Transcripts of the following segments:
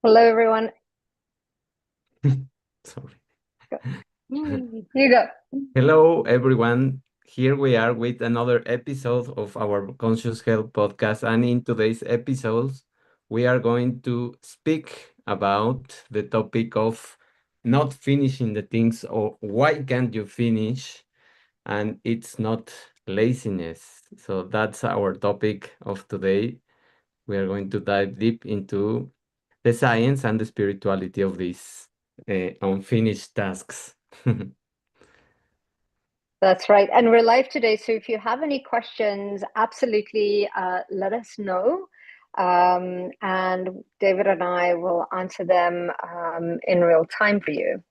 Hello, everyone. Sorry. Go. You go. Hello, everyone. Here we are with another episode of our Conscious Health podcast. And in today's episodes, we are going to speak about the topic of not finishing the things or why can't you finish? And it's not laziness. So that's our topic of today. We are going to dive deep into the science and the spirituality of these unfinished tasks. That's right. And we're live today. So if you have any questions, absolutely let us know. And David and I will answer them in real time for you.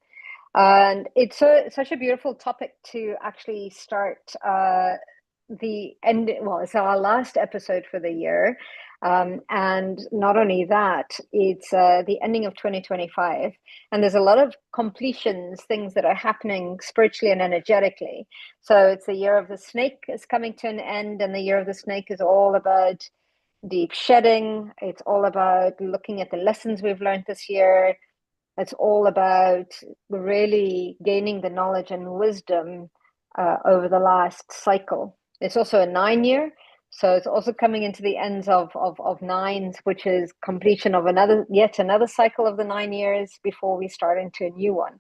And it's such a beautiful topic to actually start the end. Well, it's our last episode for the year. And not only that, it's the ending of 2025. And there's a lot of completions, things that are happening spiritually and energetically. So it's the year of the snake is coming to an end, and the year of the snake is all about deep shedding. It's all about looking at the lessons we've learned this year. It's all about really gaining the knowledge and wisdom over the last cycle. It's also a 9 year. So it's also coming into the ends of nines, which is completion of yet another cycle of the 9 years before we start into a new one.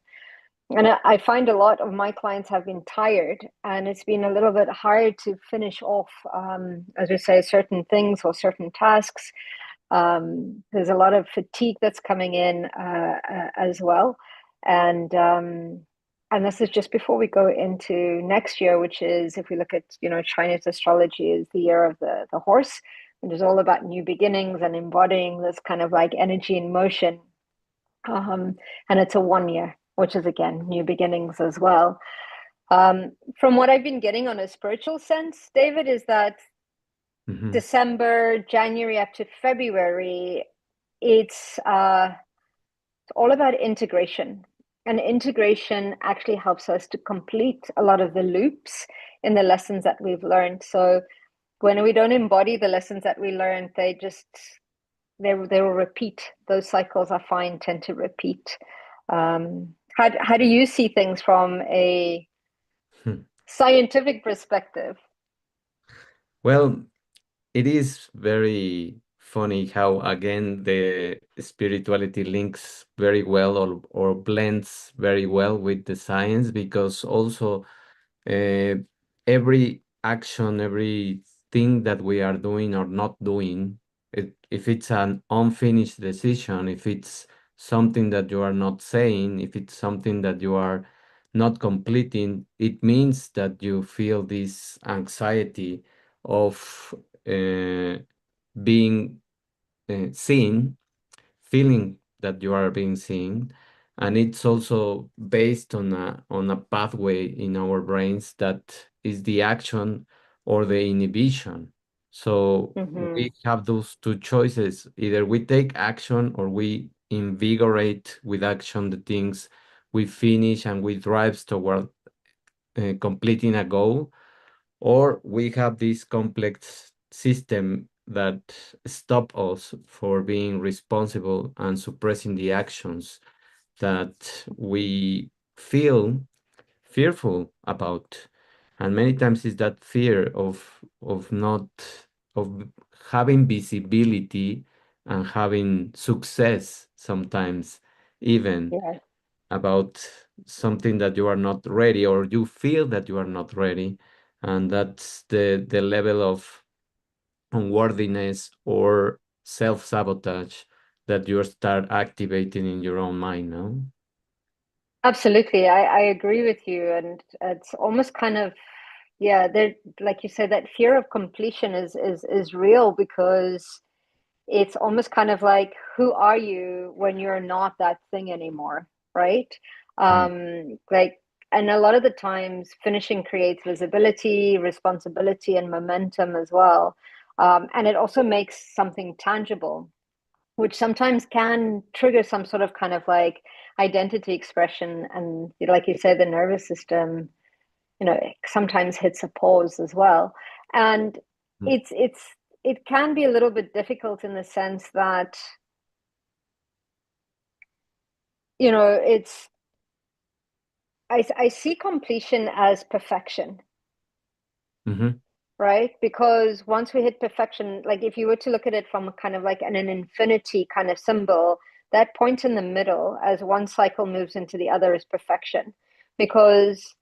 And I find a lot of my clients have been tired, and it's been a little bit hard to finish off, as we say, certain things or certain tasks. There's a lot of fatigue that's coming in as well, and this is just before we go into next year, which is, if we look at Chinese astrology, is the year of the horse, which is all about new beginnings and embodying this kind of like energy in motion. And it's a 1 year, which is again new beginnings as well. From what I've been getting on a spiritual sense, David, is that Mhm. December, January up to February, it's all about integration. And integration actually helps us to complete a lot of the loops in the lessons that we've learned. So when we don't embody the lessons that we learned, they will repeat. Those cycles I find tend to repeat. How do you see things from a scientific perspective? Well, it is very funny how, again, the spirituality links very well or blends very well with the science because also uh, every action, every thing that we are doing or not doing, if it's an unfinished decision, if it's something that you are not saying, if it's something that you are not completing, it means that you feel this anxiety of uh, being seen, feeling that you are being seen, and it's also based on a pathway in our brains that is the action or the inhibition. So Mm-hmm. we have those two choices: either we take action or we invigorate with action the things we finish and we drive toward completing a goal, or we have this complex system that stop us for being responsible and suppressing the actions that we feel fearful about. And many times it's that fear of not of having visibility and having success sometimes, even Yes, about something that you are not ready or you feel that you are not ready, and that's the level of unworthiness or self-sabotage that you start activating in your own mind, no? absolutely. I agree with you. And it's almost kind of, yeah, there, like you said, that fear of completion is real because it's almost kind of like, who are you when you're not that thing anymore, right? Mm. Like, and a lot of the times finishing creates visibility, responsibility, and momentum as well. And it also makes something tangible, which sometimes can trigger some sort of kind of like identity expression. And like you said, the nervous system, it sometimes hits a pause as well. And Mm. it can be a little bit difficult in the sense that you know, I see completion as perfection, Mm-hmm. right? Because once we hit perfection, like if you were to look at it from a kind of like an infinity kind of symbol, that point in the middle as one cycle moves into the other is perfection. Because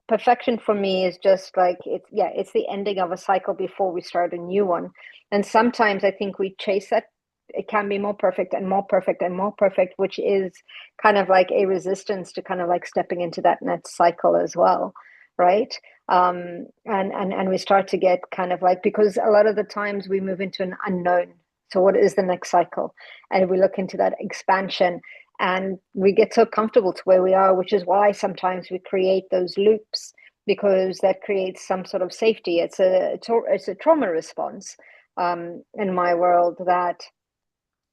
perfection for me is just like it's the ending of a cycle before we start a new one. And sometimes I think we chase that. It can be more perfect and more perfect and more perfect, which is kind of like a resistance to kind of like stepping into that next cycle as well, right? And we start to get kind of like, because a lot of the times we move into an unknown. So what is the next cycle? And we look into that expansion, and we get so comfortable to where we are, which is why sometimes we create those loops, because that creates some sort of safety. It's a trauma response, in my world, that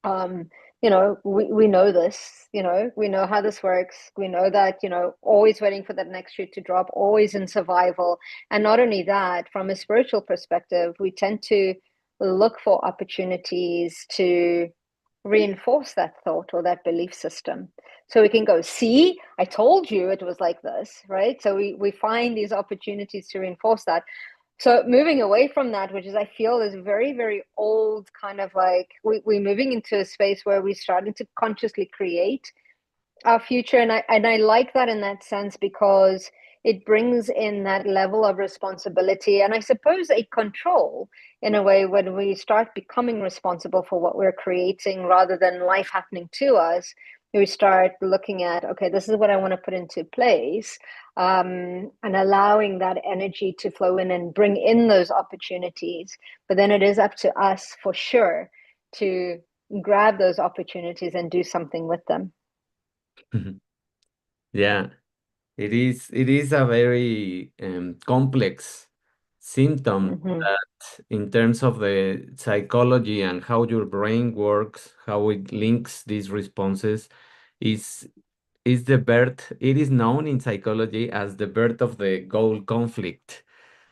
um, we know this, we know how this works. We know that, always waiting for that next shoe to drop, always in survival. And not only that, from a spiritual perspective, we tend to look for opportunities to reinforce that thought or that belief system. So we can go, see, I told you it was like this, right? So we find these opportunities to reinforce that. So moving away from that, which is I feel is very, very old, kind of like we're moving into a space where we're starting to consciously create our future. And I like that in that sense, because it brings in that level of responsibility, and I suppose a control, in a way, when we start becoming responsible for what we're creating rather than life happening to us. We start looking at, okay, this is what I want to put into place, and allowing that energy to flow in and bring in those opportunities. But then it is up to us, for sure, to grab those opportunities and do something with them. Yeah, it is a very complex symptom Mm-hmm. that in terms of the psychology and how your brain works, how it links these responses, is is the birth. It is known in psychology as the birth of the goal conflict.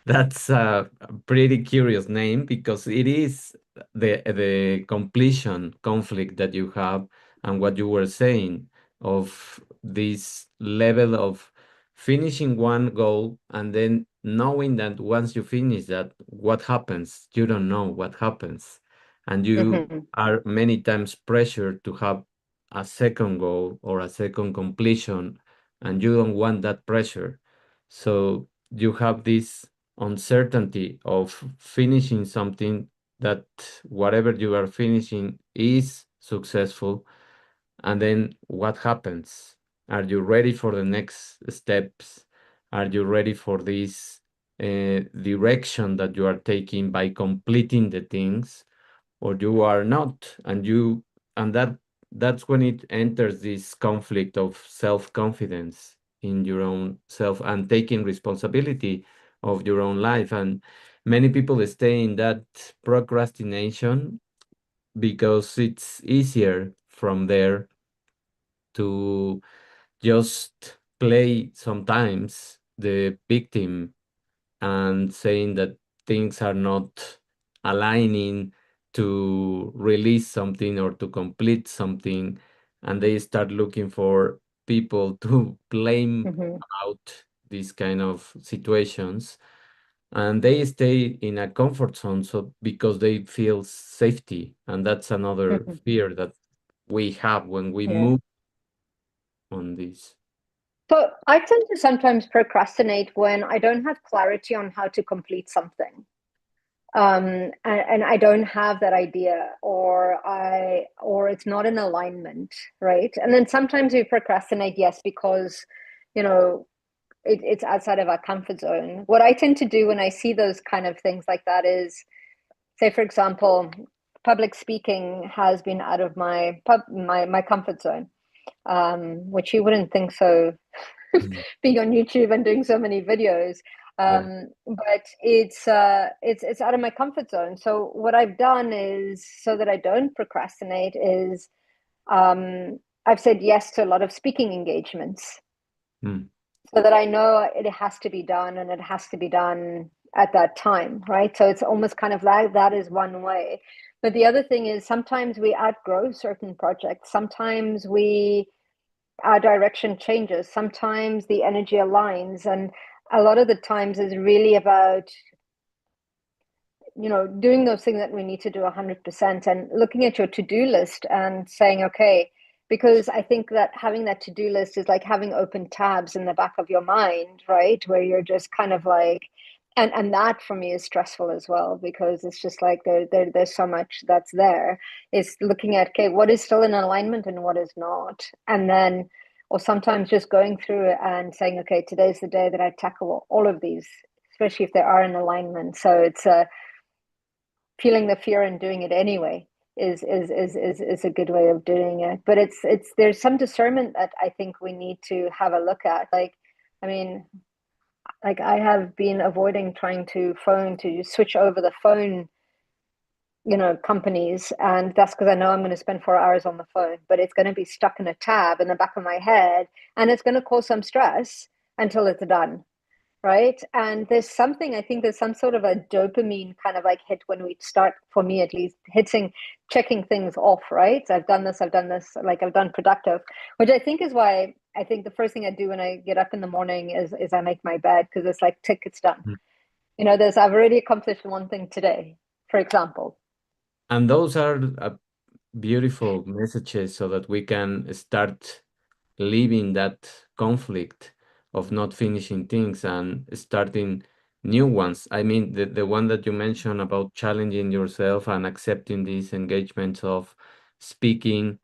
That's a pretty curious name because it is the completion conflict that you have, and what you were saying of this level of finishing one goal and then knowing that once you finish that, what happens? You don't know what happens. And you Mm-hmm. are many times pressured to have a second goal or a second completion, and you don't want that pressure. So you have this uncertainty of finishing something, that whatever you are finishing is successful. And then what happens? Are you ready for the next steps? Are you ready for this direction that you are taking by completing the things, or you are not? And that's when it enters this conflict of self-confidence in your own self and taking responsibility of your own life. And many people stay in that procrastination because it's easier from there to just play sometimes the victim and saying that things are not aligning to release something or to complete something, and they start looking for people to blame Mm-hmm. about these kind of situations, and they stay in a comfort zone, so because they feel safety. And that's another Mm-hmm. fear that we have when we Yeah. move on this. So I tend to sometimes procrastinate when I don't have clarity on how to complete something. And I don't have that idea, or it's not in alignment, right? And then sometimes we procrastinate, yes, because, you know, it's outside of our comfort zone. What I tend to do when I see those kind of things like that is, say, for example, public speaking has been out of my comfort zone, which you wouldn't think so, Mhm. being on YouTube and doing so many videos. Yeah. But it's out of my comfort zone. So what I've done is, so that I don't procrastinate, is I've said yes to a lot of speaking engagements, Mm. so that I know it has to be done, and it has to be done at that time, right? So it's almost kind of like that is one way. But the other thing is, sometimes we outgrow certain projects. Sometimes we our direction changes. Sometimes the energy aligns, and a lot of the times is really about, doing those things that we need to do 100% and looking at your to-do list and saying, okay, because I think that having that to-do list is like having open tabs in the back of your mind, right? Where you're just kind of like, and that for me is stressful as well, because it's just like there's so much that's there. It's looking at, okay, what is still in alignment and what is not. And then, or sometimes just going through it and saying, okay, today's the day that I tackle all of these, especially if they are in alignment. So it's a feeling the fear and doing it anyway is a good way of doing it. But it's there's some discernment that I think we need to have a look at. Like, I mean, like I have been avoiding trying to switch over the phone, companies, and that's because I know I'm going to spend 4 hours on the phone, but it's going to be stuck in a tab in the back of my head, and it's going to cause some stress until it's done. Right. And I think there's some sort of a dopamine kind of like hit when we start, for me at least, checking things off. Right. I've done this, like I've done productive, which I think is why I think the first thing I do when I get up in the morning is I make my bed, because it's like, tick, it's done. I've already accomplished one thing today, for example. And those are beautiful messages so that we can start leaving that conflict of not finishing things and starting new ones. I mean, the one that you mentioned about challenging yourself and accepting these engagements of speaking.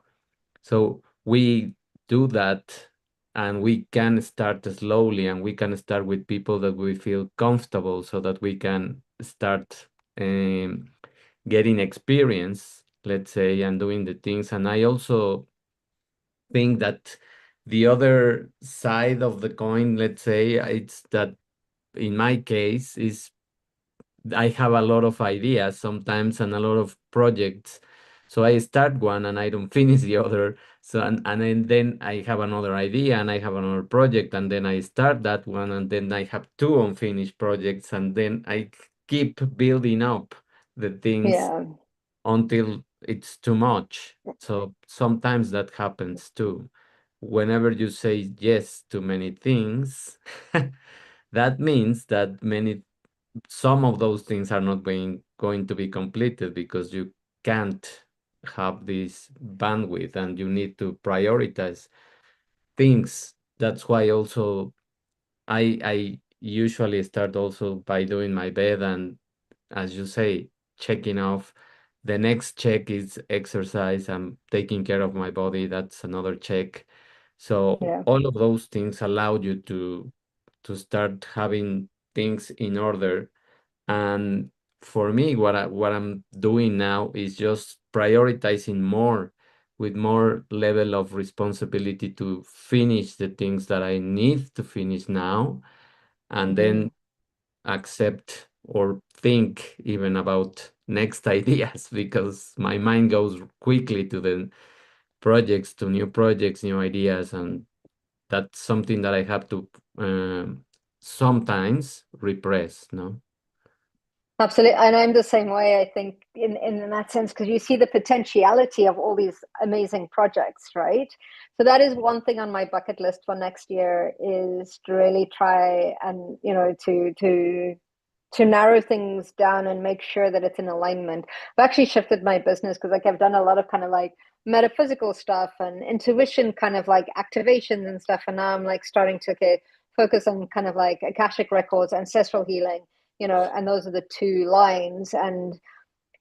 So we do that and we can start slowly and we can start with people that we feel comfortable so that we can start um, getting experience, let's say, and doing the things. And I also think that the other side of the coin, let's say, it's that in my case is I have a lot of ideas sometimes and a lot of projects. So I start one and I don't finish the other. So and then I have another idea and I have another project and then I start that one and then I have two unfinished projects and then I keep building up the things Yeah, until it's too much. So sometimes that happens too. Whenever you say yes to many things, that means that some of those things are not going to be completed because you can't have this bandwidth and you need to prioritize things. That's why also I usually start also by doing my bed and, as you say, checking off. The next check is exercise. I'm taking care of my body. That's another check. So yeah. all of those things allow you to start having things in order. And for me, what I'm doing now is just prioritizing more with more level of responsibility to finish the things that I need to finish now, and Hmm. then accept or think even about next ideas because my mind goes quickly to the projects, to new projects, new ideas, and that's something that I have to sometimes repress, no? Absolutely. And I'm the same way, I think, in that sense, because you see the potentiality of all these amazing projects, right? So that is one thing on my bucket list for next year, is to really try and, to narrow things down and make sure that it's in alignment. I've actually shifted my business because like I've done a lot of kind of like metaphysical stuff and intuition kind of like activations and stuff. And now I'm like starting to, okay, focus on kind of like Akashic records, ancestral healing, and those are the two lines. And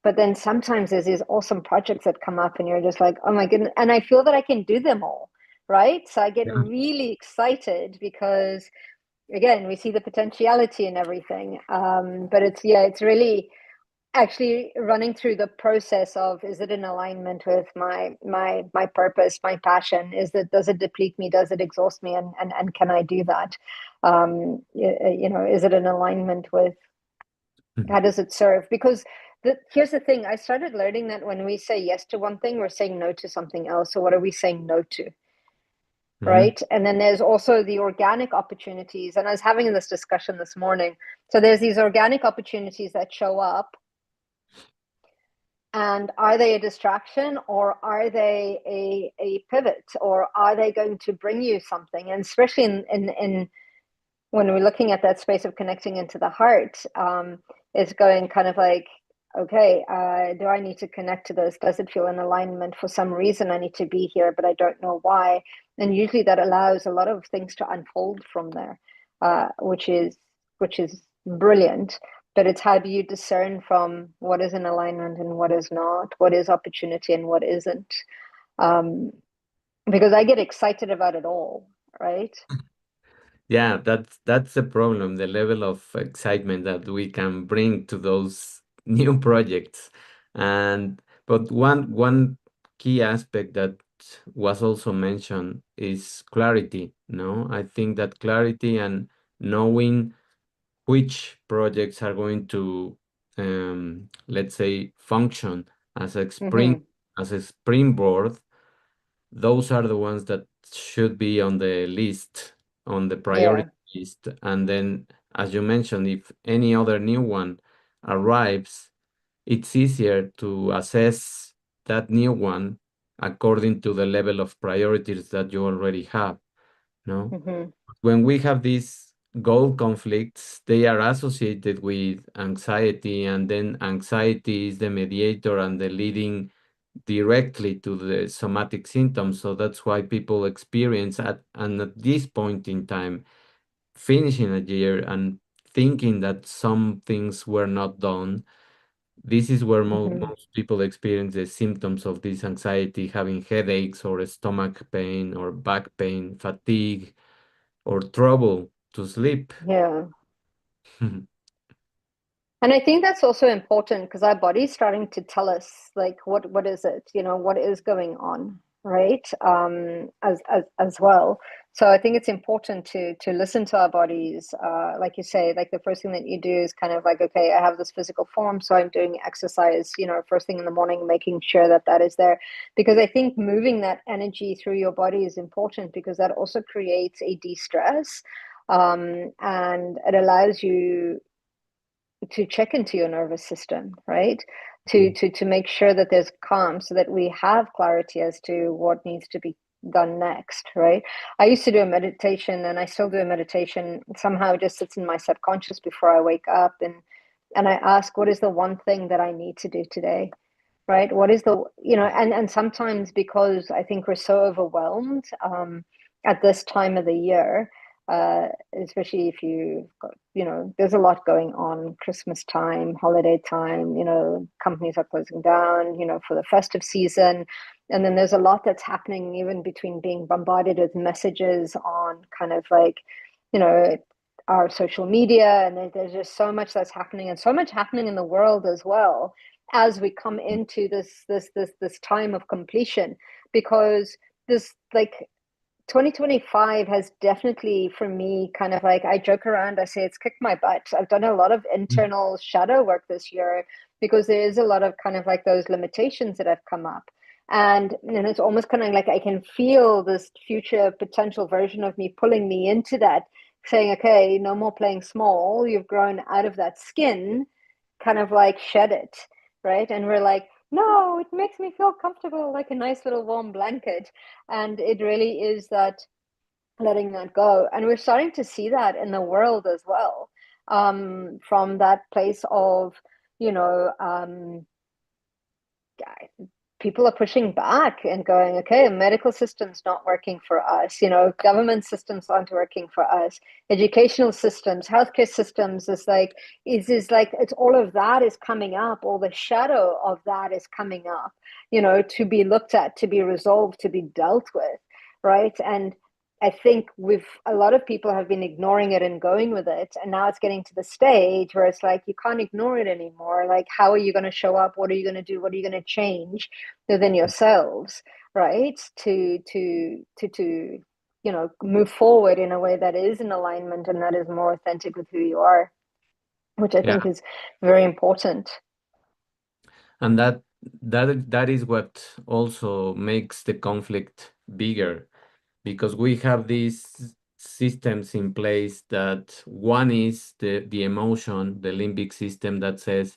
but then sometimes there's these awesome projects that come up and you're just like, oh my goodness. And I feel that I can do them all. Right. So I get Yeah. really excited because again, we see the potentiality in everything. But it's really actually running through the process of, is it in alignment with my purpose, my passion? Does it deplete me? Does it exhaust me? And can I do that? Is it in alignment with, how does it serve? Because here's the thing, I started learning that when we say yes to one thing, we're saying no to something else. So what are we saying no to? Mhm. Right. And then there's also the organic opportunities. And I was having this discussion this morning. So there's these organic opportunities that show up And are they a distraction, or are they a pivot, or are they going to bring you something? And especially in when we're looking at that space of connecting into the heart, it's going kind of like, okay, do I need to connect to this? Does it feel in alignment? For some reason, I need to be here, but I don't know why. And usually that allows a lot of things to unfold from there, which is brilliant. But it's how do you discern from what is in alignment and what is not, what is opportunity and what isn't? Um, because I get excited about it all, right? Yeah, that's the problem, the level of excitement that we can bring to those new projects. And but one key aspect that was also mentioned is clarity, no? I think that clarity and knowing which projects are going to let's say function as a spring Mm-hmm. as a springboard, those are the ones that should be on the list, on the priority Yeah. list. And then, as you mentioned, if any other new one arrives, it's easier to assess that new one according to the level of priorities that you already have. No? Mm-hmm. When we have these goal conflicts, they are associated with anxiety, and then anxiety is the mediator and the leading directly to the somatic symptoms. So that's why people experience at this point in time, finishing a year and thinking that some things were not done. This is where Mm-hmm. most people experience the symptoms of this anxiety, having headaches or stomach pain or back pain, fatigue, or trouble to sleep. Yeah. And I think that's also important because our body's starting to tell us like what is it, what is going on, right? As well. So I think it's important to listen to our bodies. Like you say, like the first thing that you do is kind of like, okay, I have this physical form, so I'm doing exercise, first thing in the morning, making sure that that is there. Because I think moving that energy through your body is important because that also creates a de-stress. And it allows you to check into your nervous system, right? To make sure that there's calm so that we have clarity as to what needs to be done next, right? I used to do a meditation and I still do a meditation. Somehow it just sits in my subconscious before I wake up, and I ask, what is the one thing that I need to do today? Right? What is the, and sometimes because I think we're so overwhelmed at this time of the year, especially if you've got, there's a lot going on, Christmas time, holiday time, companies are closing down, for the festive season. And then there's a lot that's happening even between being bombarded with messages on kind of like, you know, our social media, and there's just so much that's happening and so much happening in the world as well as we come into this time of completion, because this like 2025 has definitely for me kind of like, I joke around, I say it's kicked my butt. I've done a lot of internal shadow work this year because there is a lot of kind of like those limitations that have come up. And it's almost kind of like I can feel this future potential version of me pulling me into that, saying, okay, no more playing small. You've grown out of that skin, kind of like shed it, right? And we're like, no, it makes me feel comfortable, like a nice little warm blanket. And it really is that letting that go. And we're starting to see that in the world as well, from that place of, you know, people are pushing back and going, okay, medical systems not working for us, government systems aren't working for us, educational systems, healthcare systems is like it's all of that is coming up, all the shadow of that is coming up, to be looked at, to be resolved, to be dealt with, right? And I think a lot of people have been ignoring it and going with it. And now it's getting to the stage where it's like, you can't ignore it anymore. Like, how are you going to show up? What are you going to do? What are you going to change within yourselves? Right. To move forward in a way that is in alignment and that is more authentic with who you are, which I think Yeah. is very important. And that is what also makes the conflict bigger, because we have these systems in place. That one is the emotion, the limbic system, that says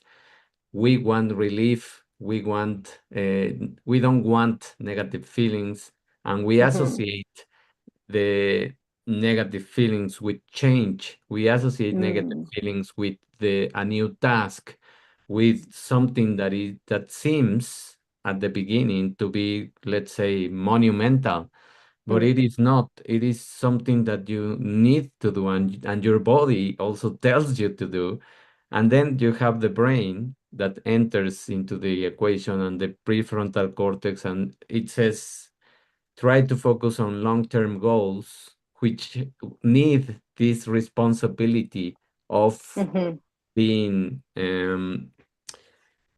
we want relief we want we don't want negative feelings, and we Mm-hmm. associate the negative feelings with change. We associate negative Mm. feelings with the a new task, with something that seems at the beginning to be, let's say, monumental, but Mm. it is not. It is something that you need to do, and your body also tells you to do. And then you have the brain that enters into the equation and the prefrontal cortex, and it says, try to focus on long-term goals, which need this responsibility of Mm-hmm. being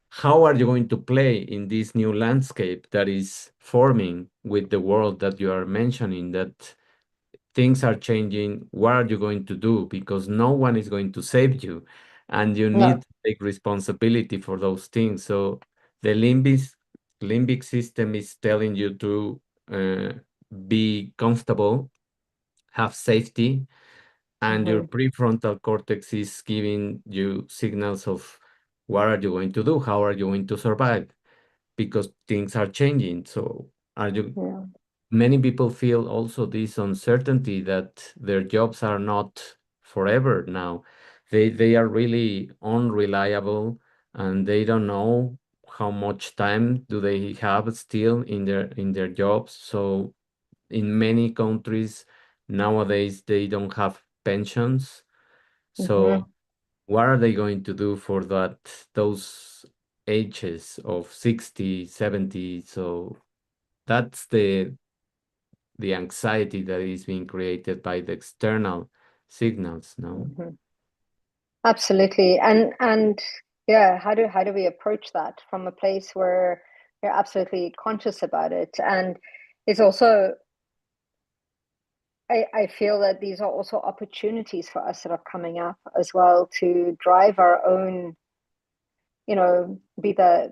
how are you going to play in this new landscape that is forming with the world that you are mentioning, that things are changing? What are you going to do? Because no one is going to save you, and you need No. to take responsibility for those things. So the limbic system is telling you to uh, be comfortable, have safety, and your Mm-hmm. prefrontal cortex is giving you signals of what are you going to do, how are you going to survive, because things are changing. So are you Yeah. many people feel also this uncertainty that their jobs are not forever now. They are really unreliable, and they don't know how much time do they have still in their jobs. So in many countries nowadays they don't have pensions. So Mm-hmm. what are they going to do for those ages of 60, 70? So that's the anxiety that is being created by the external signals, no? Mm-hmm. Absolutely. And yeah, how do we approach that from a place where you're absolutely conscious about it? And it's also I feel that these are also opportunities for us that are coming up as well to drive our own, be the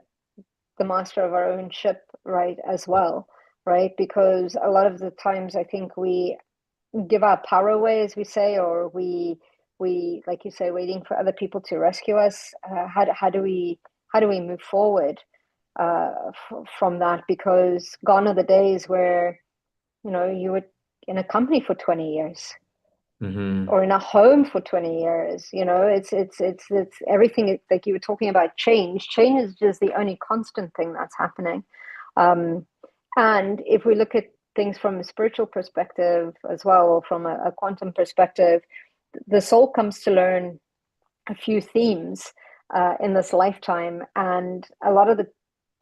master of our own ship, right, as well, right? Because a lot of the times I think we give our power away, as we say, or we like you say, waiting for other people to rescue us. How do we move forward from that? Because gone are the days where you were in a company for 20 years Mm-hmm. or in a home for 20 years. It's everything. Like you were talking about, change is just the only constant thing that's happening. um, and if we look at things from a spiritual perspective as well, or from a quantum perspective, the soul comes to learn a few themes in this lifetime. And a lot of the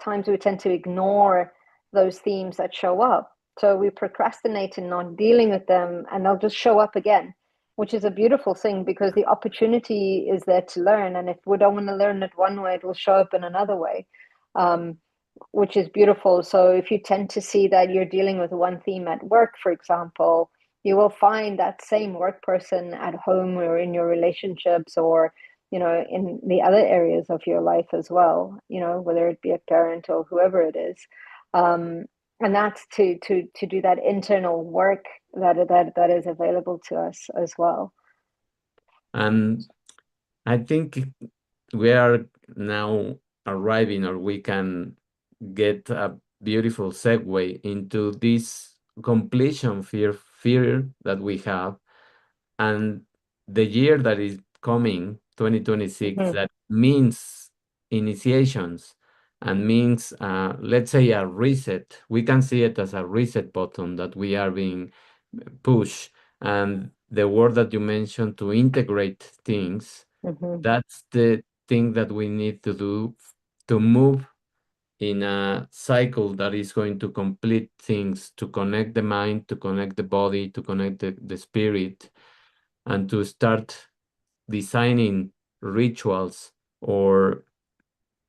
times we tend to ignore those themes that show up. So we procrastinate in not dealing with them, and they'll just show up again, which is a beautiful thing because the opportunity is there to learn. And if we don't want to learn it one way, it will show up in another way. Um, which is beautiful. So if you tend to see that you're dealing with one theme at work, for example, you will find that same work person at home or in your relationships, or in the other areas of your life as well, whether it be a parent or whoever it is. um, and that's to do that internal work that is available to us as well. And I think we are now arriving, or we can get a beautiful segue into this completion fear that we have, and the year that is coming, 2026, Mm-hmm. that means initiations and means, let's say, a reset. We can see it as a reset button that we are being pushed. And the word that you mentioned, to integrate things, Mm-hmm. that's the thing that we need to do to move in a cycle that is going to complete things, to connect the mind, to connect the body, to connect the spirit, and to start designing rituals or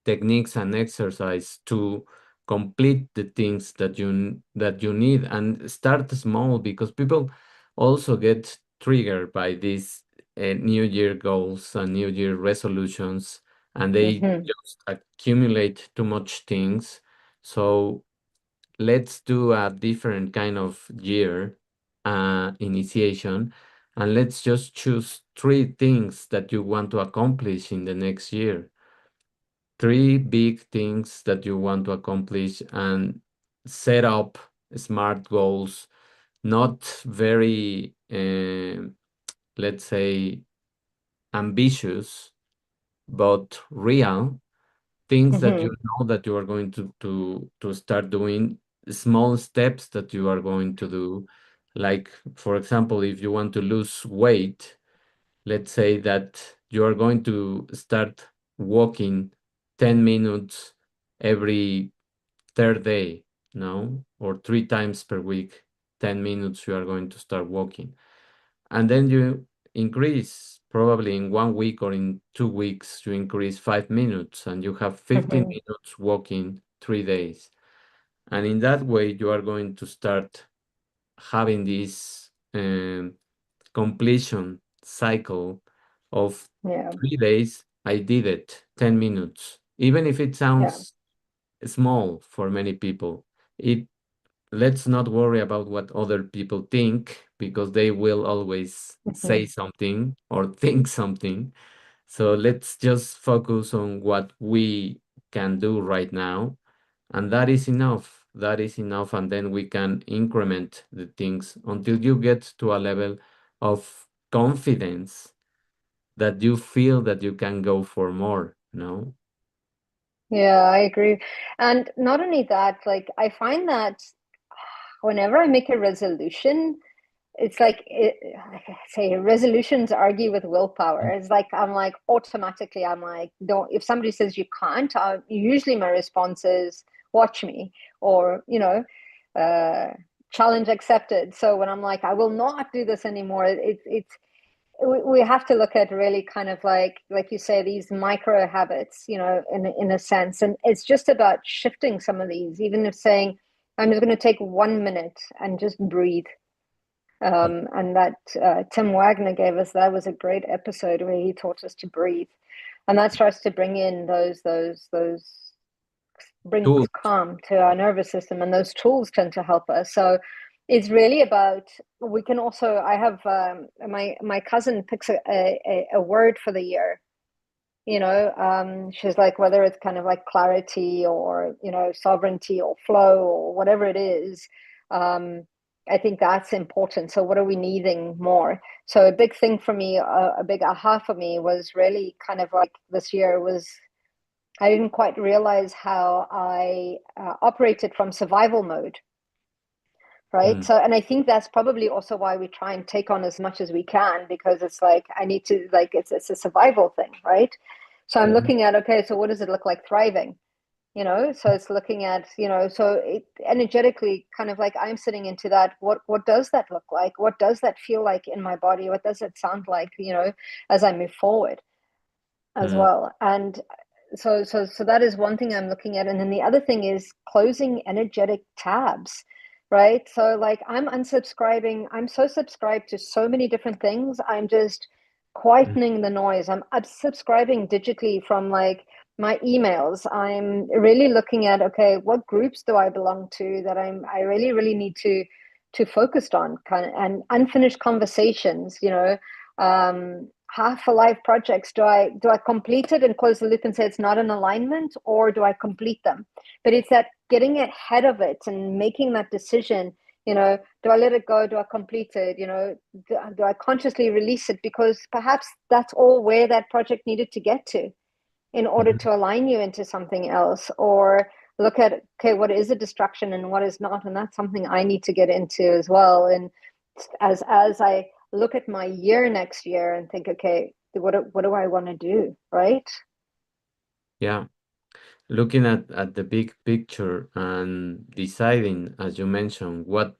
techniques and exercise to complete the things that you need. And start small, because people also get triggered by these new year goals and new year resolutions, and they Mm-hmm. just accumulate too much things. So let's do a different kind of year initiation, and let's just choose three things that you want to accomplish in the next year. three big things that you want to accomplish and set up smart goals, not very, let's say, ambitious, but real things that you Hmm. know that you are going to start doing, small steps that you are going to do. Like, for example, if you want to lose weight, let's say that you are going to start walking 10 minutes every third day, no? Or three times per week, 10 minutes you are going to start walking. And then you increase, probably in 1 week or in 2 weeks, you increase 5 minutes and you have 15 Hmm. minutes walking 3 days. And in that way, you are going to start having this completion cycle of Yeah. 3 days. I did it 10 minutes. Even if it Yeah. sounds small for many people, it let's not worry about what other people think because they will always say Hmm. something or think something. So let's just focus on what we can do right now. And that is enough. That is enough. And then we can increment the things until you get to a level of confidence that you feel that you can go for more, no? Yeah, I agree. And not only that, like I find that whenever I make a resolution, it's like I say resolutions argue with willpower. It's like I'm like automatically I'm like don't if somebody says you can't, usually my response is watch me or uh, challenge accepted. So when I'm like I will not do this anymore, it's we have to look at really kind of like you say these micro habits, in a sense, and it's just about shifting some of these, even if saying I'm just going to take 1 minute and just breathe. And that Tim Wagner gave us, that was a great episode where he taught us to breathe, and that starts to bring in those brings Tools. calm to our nervous system, and those tools tend to help us. So it's really about, we can also, I have my cousin picks a word for the year. She's like, whether it's kind of like clarity or sovereignty or flow or whatever it is. um, I think that's important. So what are we needing more? So a big thing for me, a big aha for me was really kind of like this year was I didn't quite realize how I operated from survival mode, right? Mm, So, and I think that's probably also why we try and take on as much as we can, because it's like I need to, like, it's a survival thing, right? So I'm mhm. looking at, okay, so what does it look like thriving? So it's looking at, so it energetically kind of like I'm sitting into that. What does that look like? What does that feel like in my body? What does it sound like, as I move forward as Mm, well? And so that is one thing I'm looking at. And then the other thing is closing energetic tabs, right? So like I'm so subscribed to so many different things. I'm just mm, quietening the noise. I'm unsubscribing digitally from like my emails. I'm really looking at, okay, what groups do I belong to that I really, really need to focus on, kind of, and unfinished conversations, half alive projects. Do I complete it and close the loop and say it's not in alignment, or do I complete them? But it's that getting ahead of it and making that decision. Do I let it go? Do I complete it? Do I consciously release it, because perhaps that's all where that project needed to get to in order mhm. to align you into something else? Or look at, okay, what is a distraction and what is not? And that's something I need to get into as well. And as I look at my year next year and think, okay, what do I want to do, right? Yeah. Looking at the big picture and deciding, as you mentioned, what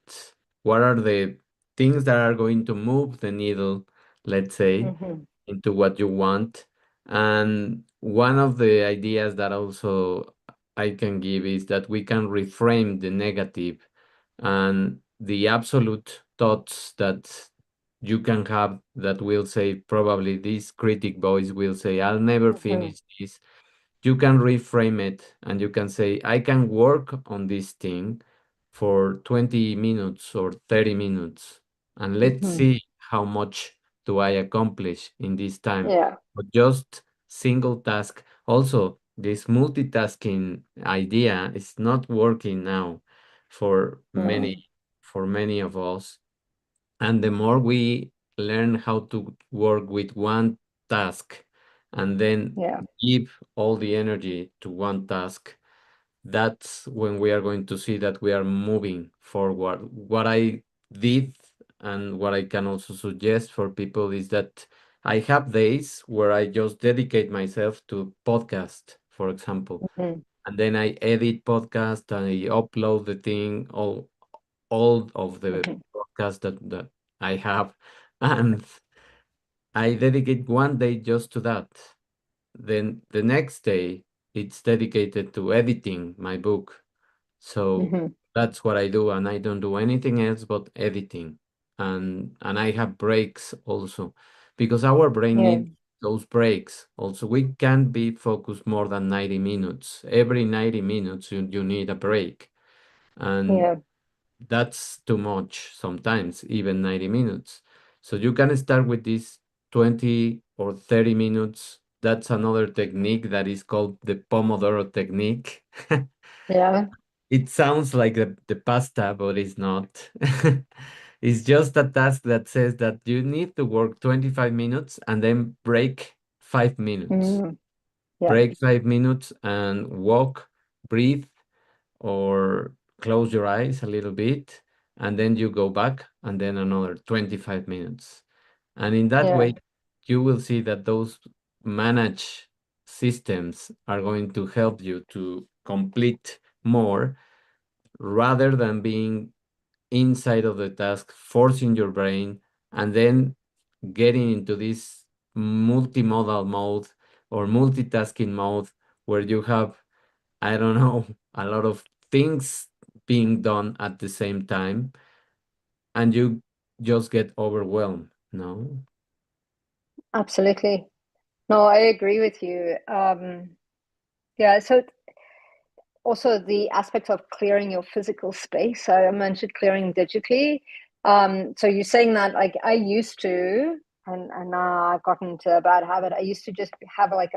are the things that are going to move the needle, let's say, Mm-hmm. into what you want. And one of the ideas that also I can give is that we can reframe the negative and the absolute thoughts that you can have that will say, probably this critic voice will say, I'll never Mm-hmm. finish this. You can reframe it and you can say, I can work on this thing for 20 minutes or 30 minutes and let's Mm-hmm. see how much do I accomplish in this time. Yeah. But just single task. Also, this multitasking idea is not working now for Mm, many of us. And the more we learn how to work with one task and then yeah. give all the energy to one task, that's when we are going to see that we are moving forward. What I did and what I can also suggest for people is that I have days where I just dedicate myself to podcast, for example, Mhm, and then I edit podcast and I upload the thing, all of the mhm, podcasts that I have, and I dedicate one day just to that. Then the next day it's dedicated to editing my book. So mhm. that's what I do, and I don't do anything else but editing. And I have breaks also, because our brain Yeah, needs those breaks. Also, we can't be focused more than 90 minutes. Every 90 minutes, you need a break. And yeah, that's too much sometimes, even 90 minutes. So you can start with this 20 or 30 minutes. That's another technique that is called the Pomodoro technique. yeah. It sounds like the pasta, but it's not. It's just a task that says that you need to work 25 minutes and then break 5 minutes. Mm, yeah, Break 5 minutes and walk, breathe, or close your eyes a little bit, and then you go back and then another 25 minutes. And in that yeah. way, you will see that those managed systems are going to help you to complete more rather than being inside of the task, forcing your brain, and then getting into this multimodal mode or multitasking mode where you have, I don't know, a lot of things being done at the same time, and you just get overwhelmed, no? Absolutely. No, I agree with you. Yeah, so also the aspect of clearing your physical space. I mentioned clearing digitally. So you're saying that like I used to, and now I've gotten into a bad habit. I used to just have like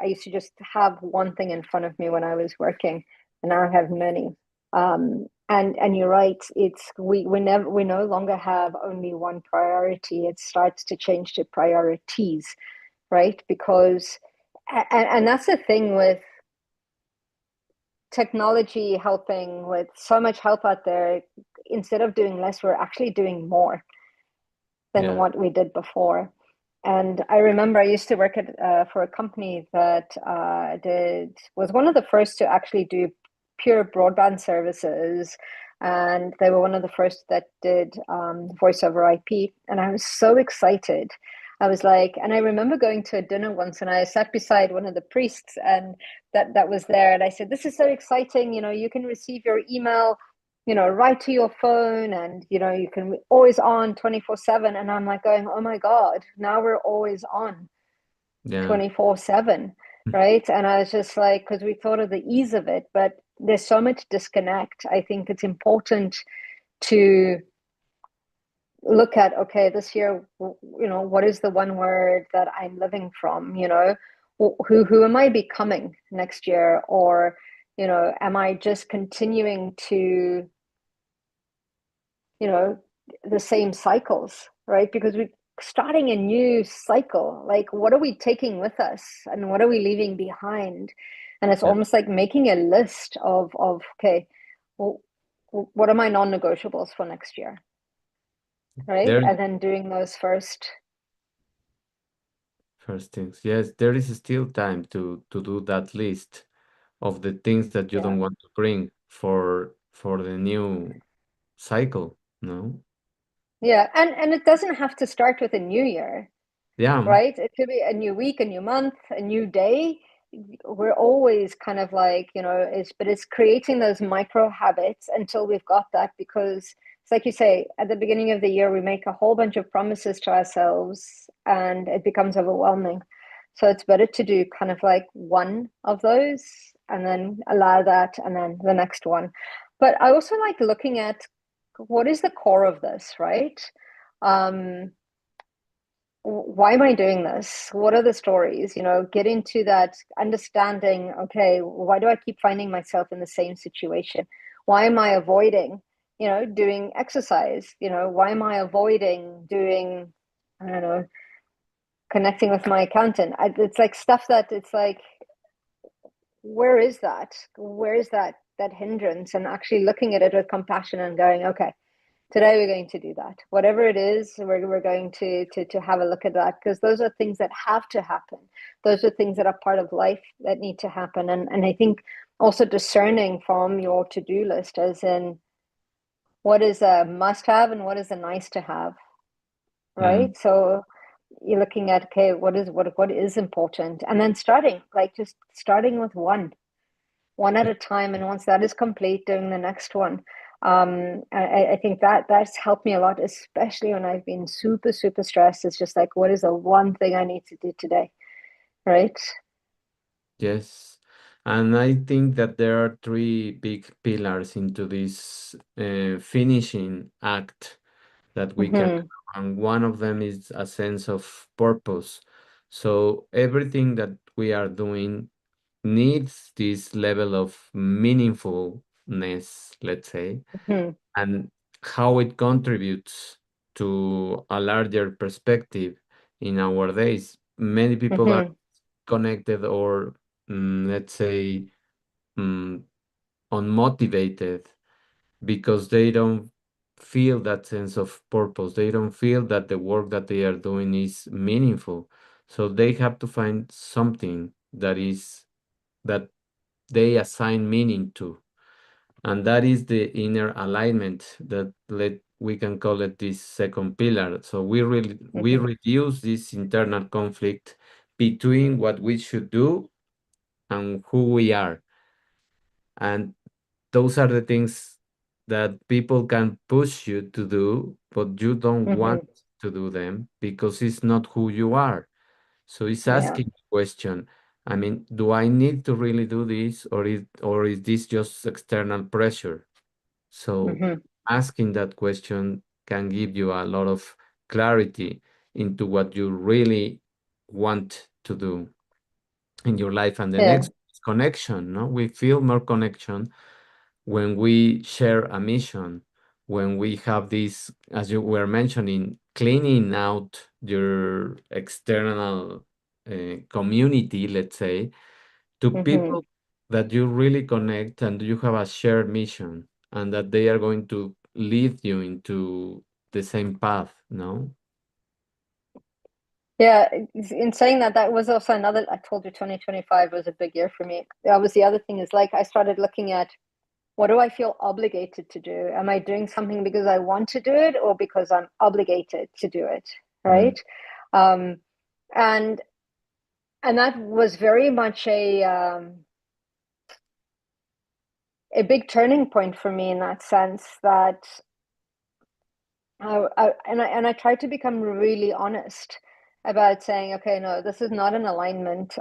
I used to just have one thing in front of me when I was working, and now I have many. And you're right. It's we no longer have only one priority. It starts to change to priorities, right? Because and that's the thing with technology helping with so much help out there. Instead of doing less, we're actually doing more than Yeah, what we did before. And I remember I used to work at for a company that did was one of the first to actually do pure broadband services, and they were one of the first that did voice over IP. And I was so excited. I was like, and I remember going to a dinner once, and I sat beside one of the priests, and that was there, and I said, "This is so exciting! You know, you can receive your email right to your phone, and you can always on 24/7." And I'm like going, oh my God, now we're always on yeah. 24/7, right? And I was just like, because we thought of the ease of it, but there's so much disconnect. I think it's important to look at, okay, this year, what is the one word that I'm living from? Who am I becoming next year? Or am I just continuing to you know the same cycles, right? Because we're starting a new cycle. Like, what are we taking with us and what are we leaving behind? And it's Yeah. almost like making a list of okay, well, what are my non-negotiables for next year, right? There, And then doing those first. first things. Yes, there is still time to do that list of the things that you Yeah, don't want to bring for the new cycle, no? yeah. And it doesn't have to start with a new year, Yeah, right? It could be a new week, a new month, a new day. We're always kind of like, but it's creating those micro habits until we've got that, because it's like you say, at the beginning of the year, we make a whole bunch of promises to ourselves and it becomes overwhelming. So it's better to do kind of like one of those and then allow that and then the next one. But I also like looking at what is the core of this, right? Um, why am I doing this? What are the stories? Get into that understanding. Okay, why do I keep finding myself in the same situation? Why am I avoiding, doing exercise? Why am I avoiding doing, I don't know, connecting with my accountant? It's like stuff that it's like, where is that? Where is that hindrance? And actually looking at it with compassion and going, okay, today we're going to do that. Whatever it is, we're going to have a look at that, because those are things that have to happen. Those are things that are part of life that need to happen. And I think also discerning from your to-do list, as in what is a must have and what is a nice to have, Mm. right? So you're looking at, okay, what is important, and then starting, like just starting with one at a time, and once that is complete, doing the next one. I think that's helped me a lot, especially when I've been super super stressed. It's just like, what is the one thing I need to do today, right? Yes. And I think that there are three big pillars into this finishing act that we can Mm-hmm, have. And one of them is a sense of purpose. So everything that we are doing needs this level of meaningfulness, let's say, mm-hmm, and how it contributes to a larger perspective in our days. Many people are mm-hmm, connected or, let's say, mm, unmotivated because they don't feel that sense of purpose. They don't feel that the work that they are doing is meaningful. So they have to find something that they assign meaning to. And that is the inner alignment that we can call it this second pillar. So we mm-hmm. reduce this internal conflict between what we should do and who we are. And those are the things that people can push you to do, but you don't want Mm-hmm. to do them because it's not who you are. So it's Yeah. asking the question, I mean, do I need to really do this, or is this just external pressure? So Mm-hmm. asking that question can give you a lot of clarity into what you really want to do in your life. And the Yeah. next is connection, no? We feel more connection when we share a mission, when we have this, as you were mentioning, cleaning out your external community, let's say, to Mm-hmm. people that you really connect and you have a shared mission and that they are going to lead you into the same path, no? Yeah, in saying that, that was also another, I told you 2025 was a big year for me. That was the other thing, is like I started looking at, what do I feel obligated to do? Am I doing something because I want to do it, or because I'm obligated to do it? Mm, Right. Um, and and that was very much a big turning point for me, in that sense, that I tried to become really honest about saying, okay, no, this is not an alignment.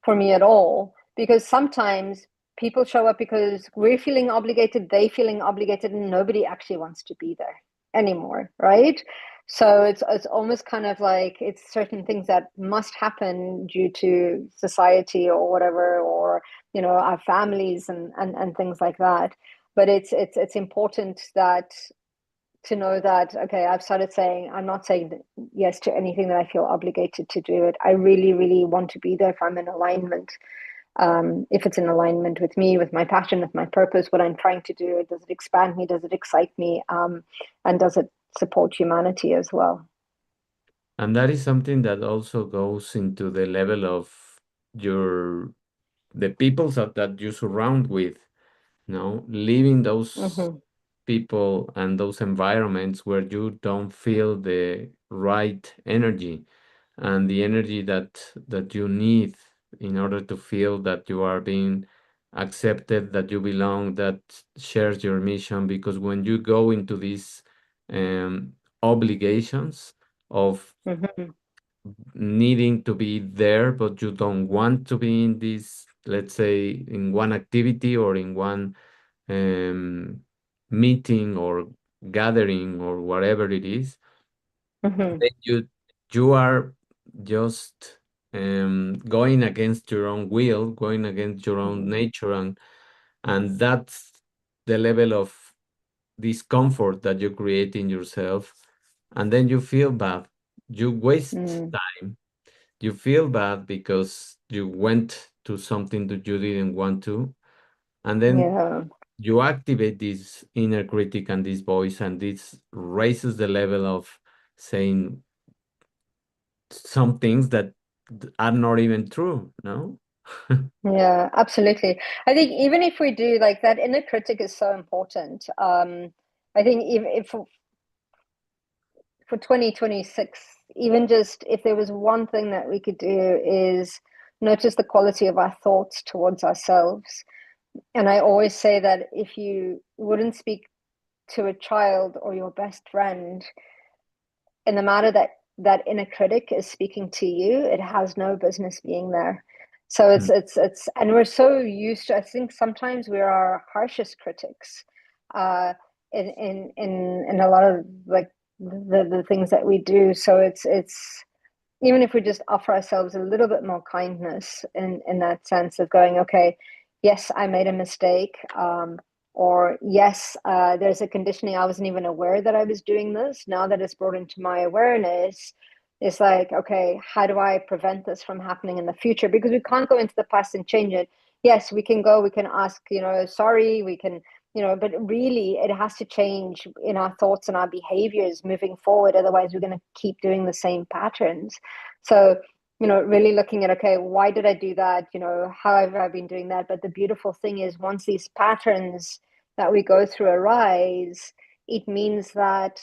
For me at all, because sometimes people show up because we're feeling obligated, they feeling obligated, and nobody actually wants to be there anymore, right? So it's almost kind of like it's certain things that must happen due to society or whatever, or our families and things like that. But it's important that to know that, okay, I've started saying, I'm not saying yes to anything that I feel obligated to do it. I really really want to be there if I'm in alignment, if it's in alignment with me, with my passion, with my purpose, what I'm trying to do. Does it expand me? Does it excite me? And does it support humanity as well? and that is something that also goes into the level of your the people that you surround with, no, leaving those Mm-hmm, people and those environments where you don't feel the right energy and the energy that you need in order to feel that you are being accepted, that you belong, that shares your mission. Because when you go into these obligations of mm-hmm, needing to be there, but you don't want to be in this, let's say, in one activity or in one um, meeting or gathering or whatever it is, mm-hmm. then you you are just going against your own will, going against your own Mhm. nature, and that's the level of discomfort that you create in yourself, and then you feel bad. You waste Mm. time. You feel bad because you went to something that you didn't want to, and then Yeah. you activate this inner critic and this voice, and this raises the level of saying some things that are not even true, no? Yeah, absolutely. I think even if we do like that, inner critic is so important. I think if for 2026, even just if there was one thing that we could do is notice the quality of our thoughts towards ourselves. And I always say that if you wouldn't speak to a child or your best friend in the matter that that inner critic is speaking to you, it has no business being there. So Mm, and we're so used to. I think sometimes we're our harshest critics, uh, in a lot of like the things that we do. So it's even if we just offer ourselves a little bit more kindness in that sense of going, okay, yes, I made a mistake, or yes, there's a conditioning, I wasn't even aware that I was doing this. Now that it's brought into my awareness, it's like, okay, how do I prevent this from happening in the future? Because we can't go into the past and change it. Yes, we can go, we can ask, sorry, we can, but really it has to change in our thoughts and our behaviors moving forward. Otherwise, we're going to keep doing the same patterns. So, really looking at, okay, why did I do that? How have I been doing that? But the beautiful thing is, once these patterns that we go through arise, it means that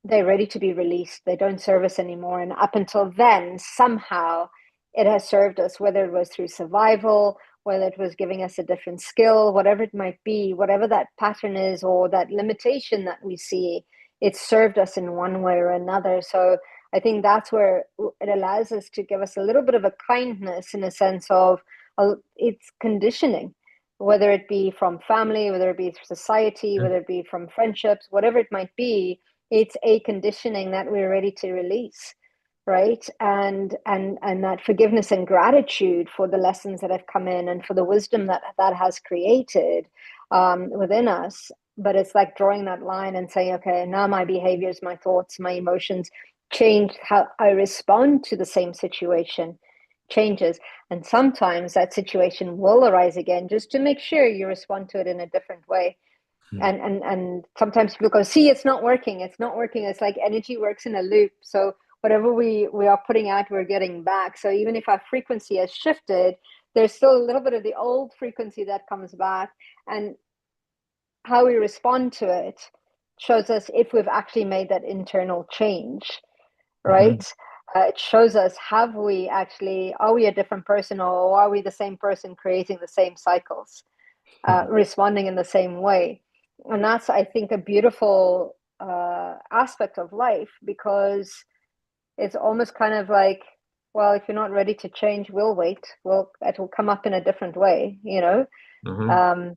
they're ready to be released. They don't serve us anymore. And up until then, somehow it has served us, whether it was through survival, whether it was giving us a different skill, whatever it might be, whatever that pattern is or that limitation that we see, it served us in one way or another. So I think that's where it allows us to give us a little bit of a kindness in a sense of it's conditioning, whether it be from family, whether it be society, yeah. whether it be from friendships, whatever it might be, it's a conditioning that we're ready to release, right? And that forgiveness and gratitude for the lessons that have come in and for the wisdom that that has created within us. But it's like drawing that line and saying, okay, now my behaviors, my thoughts, my emotions change, how I respond to the same situation changes. And sometimes that situation will arise again, just to make sure you respond to it in a different way. Mm. And sometimes people go, see, it's not working. It's like energy works in a loop. So whatever we are putting out, we're getting back. So even if our frequency has shifted, there's still a little bit of the old frequency that comes back. And how we respond to it shows us if we've actually made that internal change, Mhm. right? It shows us, have we actually, are we a different person, or are we the same person creating the same cycles, responding in the same way? And that's, I think, a beautiful aspect of life, because it's almost kind of like, well, if you're not ready to change, we'll wait. Well, it will come up in a different way. Uh-huh. Um,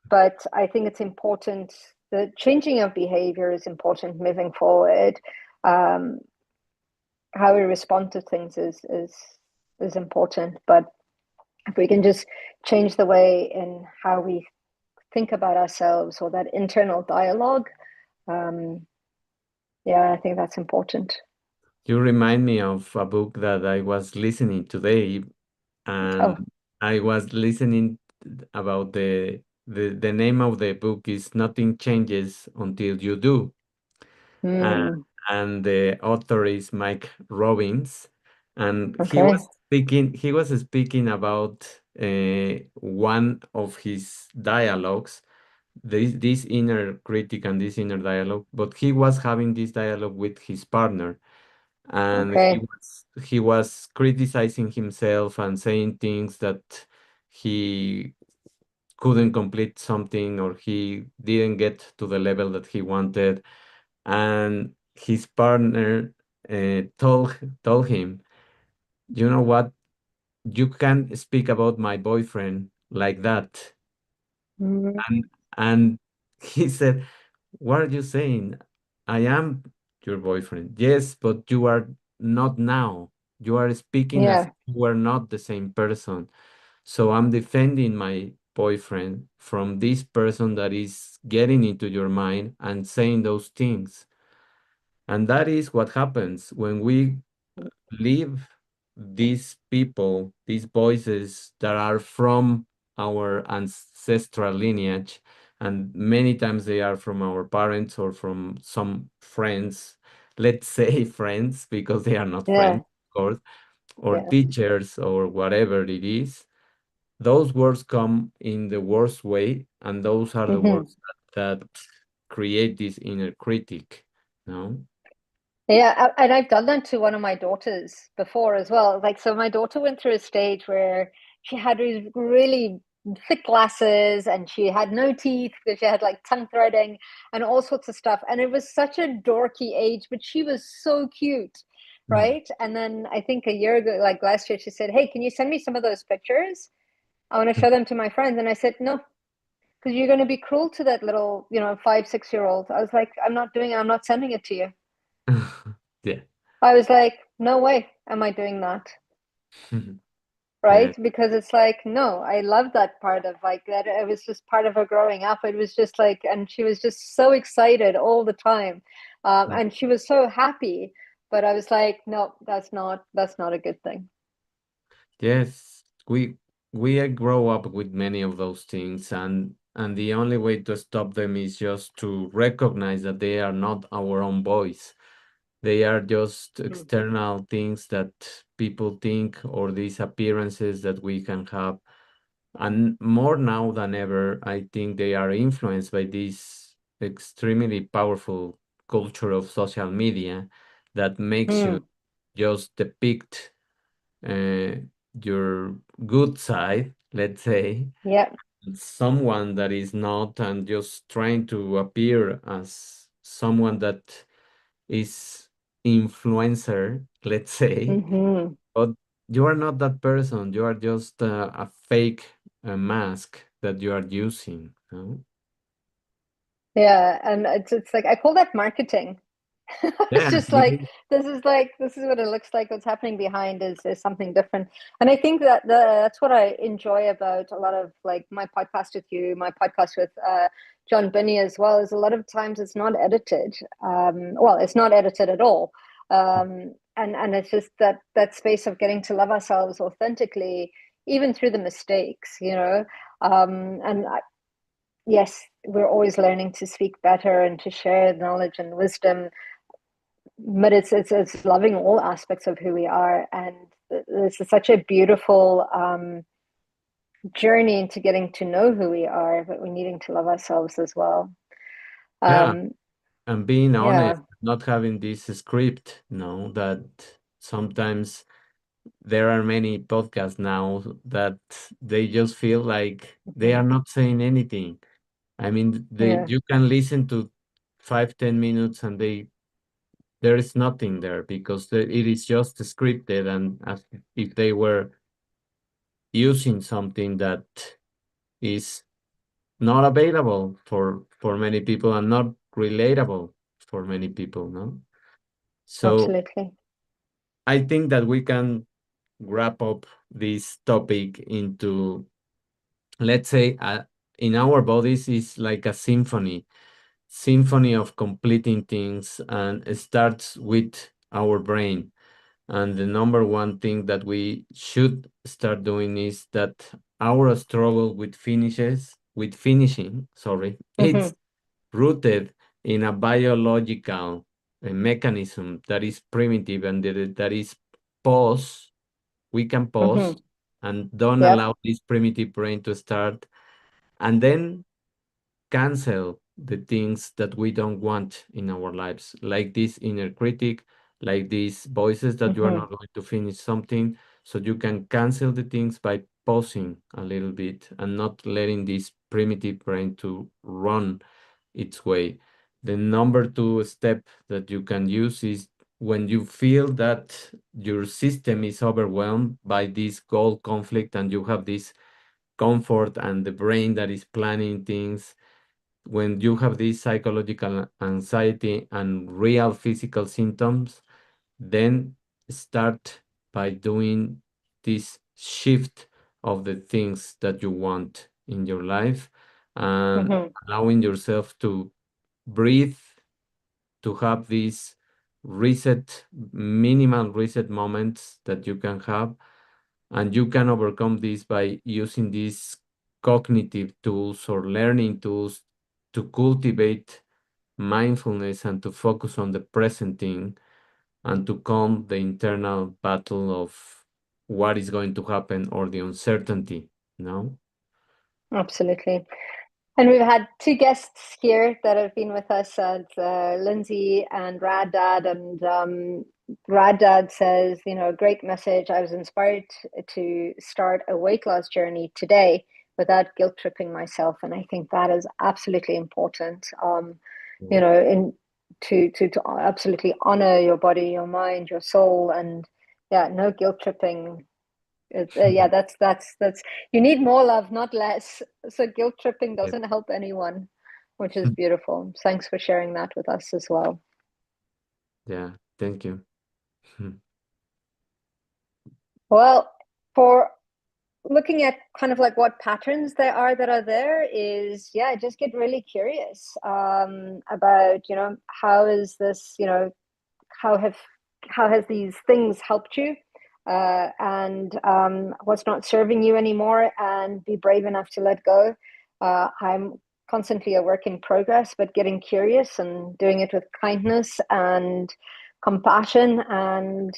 but I think it's important. The changing of behavior is important moving forward. Um, how we respond to things is important. But if we can just change the way in how we think about ourselves, or that internal dialogue, um, yeah, I think that's important. You remind me of a book that I was listening today, Oh, and I was listening about the name of the book is Nothing Changes Until You Do. And, mm, and the author is Mike Robbins, and okay, he was speaking about one of his dialogues, this inner critic and this inner dialogue, but he was having this dialogue with his partner, and okay, he was criticizing himself and saying things that he couldn't complete something, or he didn't get to the level that he wanted, and his partner told him, you know what, you can't speak about my boyfriend like that. mm, And he said, what are you saying? I am. your boyfriend. Yes, but you are not now. You are speaking as if Yeah. you are not the same person. So I'm defending my boyfriend from this person that is getting into your mind and saying those things. And that is what happens when we leave these people, these voices that are from our ancestral lineage, and many times they are from our parents or from some friends, let's say friends, because they are not friends, Yeah. of course, or Yeah. teachers or whatever it is. Those words come in the worst way, and those are the Hmm. words that create this inner critic. No? Yeah, and I've done that to one of my daughters before as well. Like, so my daughter went through a stage where she had these really thick glasses and she had no teeth because she had like tongue threading and all sorts of stuff. And it was such a dorky age, but she was so cute, Mm. right? And then I think a year ago, like last year, she said, "Hey, can you send me some of those pictures? I want to show them to my friends." And I said, "No, because you're going to be cruel to that little, 5, 6 year old." I was like, "I'm not doing it. I'm not sending it to you." Yeah. I was like, no way am I doing that. Yeah. Right? Because it's like, no, I love that part of like that. It was just part of her growing up. It was just like, and she was just so excited all the time. Yeah. And she was so happy. But I was like, no, that's not a good thing. Yes, we grow up with many of those things, and the only way to stop them is just to recognize that they are not our own voice. They are just Mm. external things that people think or these appearances that we can have. And more now than ever, I think they are influenced by this extremely powerful culture of social media that makes you Mm. just depict uh, your good side, let's say, Yeah. someone that is not, and just trying to appear as someone that is influencer, let's say, Hmm. but you are not that person. You are just a fake mask that you are using. No? Yeah. And it's like, I call that marketing. It's Yeah, just like this is what it looks like. What's happening behind is something different. And I think that that's what I enjoy about a lot of like my podcast with you, my podcast with John Binney as well, is a lot of times it's not edited. Well, it's not edited at all. And it's just that space of getting to love ourselves authentically, even through the mistakes. And yes, we're always learning to speak better and to share knowledge and wisdom, but it's loving all aspects of who we are, and this is such a beautiful journey into getting to know who we are, but we're needing to love ourselves as well. yeah, um and being yeah. honest, not having this script, that sometimes there are many podcasts now that they just feel like they are Mhm. not saying anything. I mean, Yeah. you can listen to 5, 10 minutes and there is nothing there because it is just scripted and as if they were using something that is not available for many people and not relatable for many people, no? So Absolutely. I think that we can wrap up this topic into, let's say, in our bodies is like a symphony of completing things, and it starts with our brain. And the number one thing that we should start doing is that our struggle with finishing, sorry, it's Hmm. rooted in a biological mechanism that is primitive and that is pause. We can pause Hmm. and don't Yep. allow this primitive brain to start, and then cancel the things that we don't want in our lives, like this inner critic, like these voices that you are Hmm. not going to finish something. So you can cancel the things by pausing a little bit and not letting this primitive brain to run its way. The number two step that you can use is when you feel that your system is overwhelmed by this goal conflict and you have this comfort and the brain that is planning things, when you have this psychological anxiety and real physical symptoms, then start by doing this shift of the things that you want in your life and Hmm. allowing yourself to breathe, to have these reset, minimal reset moments that you can have. And you can overcome this by using these cognitive tools or learning tools to cultivate mindfulness and to focus on the present thing and to calm the internal battle of what is going to happen or the uncertainty, no? Absolutely. And we've had two guests here that have been with us, Lindsay and Rad Dad. And Rad Dad says, great message. I was inspired to start a weight loss journey today without guilt tripping myself. And I think that is absolutely important. Yeah. In to absolutely honor your body, your mind, your soul, and yeah, no guilt tripping. Yeah, that's you need more love, not less. So guilt tripping doesn't help anyone, which is beautiful. Thanks for sharing that with us as well. Yeah, thank you. Well, for looking at kind of like what patterns there are that are there is, yeah, just get really curious about, how is this, how have how has these things helped you, and what's not serving you anymore, and be brave enough to let go. I'm constantly a work in progress, but getting curious and doing it with kindness and compassion, and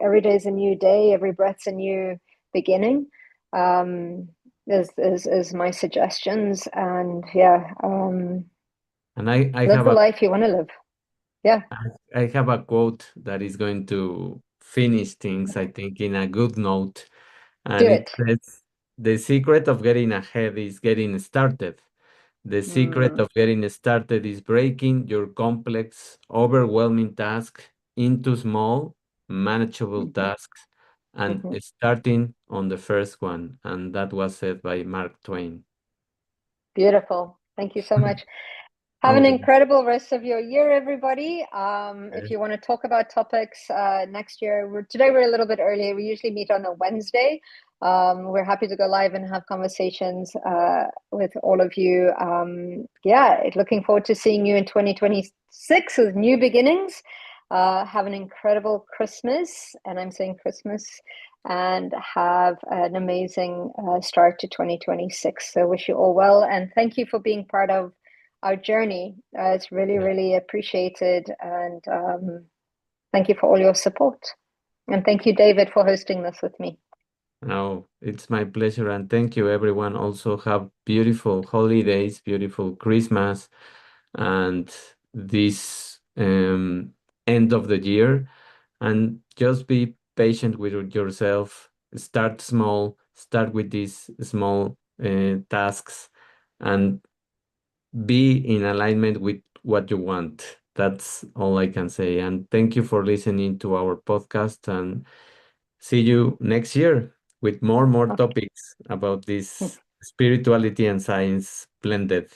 every day is a new day, every breath's a new beginning, um, is my suggestions. And yeah, And I live have the a life you want to live. Yeah, I have a quote that is going to finish things, I think, in a good note. do And it it. says, the secret of getting ahead is getting started. The secret Mm. of getting started is breaking your complex, overwhelming task into small, manageable Mhm. tasks and Mhm. starting on the first one. And that was said by Mark Twain. Beautiful. Thank you so much. Have an Okay. incredible rest of your year, everybody. If Yes. you want to talk about topics next year, today we're a little bit early. We usually meet on a Wednesday. We're happy to go live and have conversations with all of you. Yeah, looking forward to seeing you in 2026 with new beginnings. Have an incredible Christmas, and I'm saying Christmas, and have an amazing start to 2026. So, wish you all well, and thank you for being part of our journey. It's really, Yeah. really appreciated. And thank you for all your support. And thank you, David, for hosting this with me. No, it's my pleasure. And thank you, everyone. Also, have beautiful holidays, beautiful Christmas, and this end of the year. And just be patient with yourself. Start small, start with these small tasks, and be in alignment with what you want. That's all I can say. And thank you for listening to our podcast. And see you next year with more Okay. topics about this spirituality and science blended.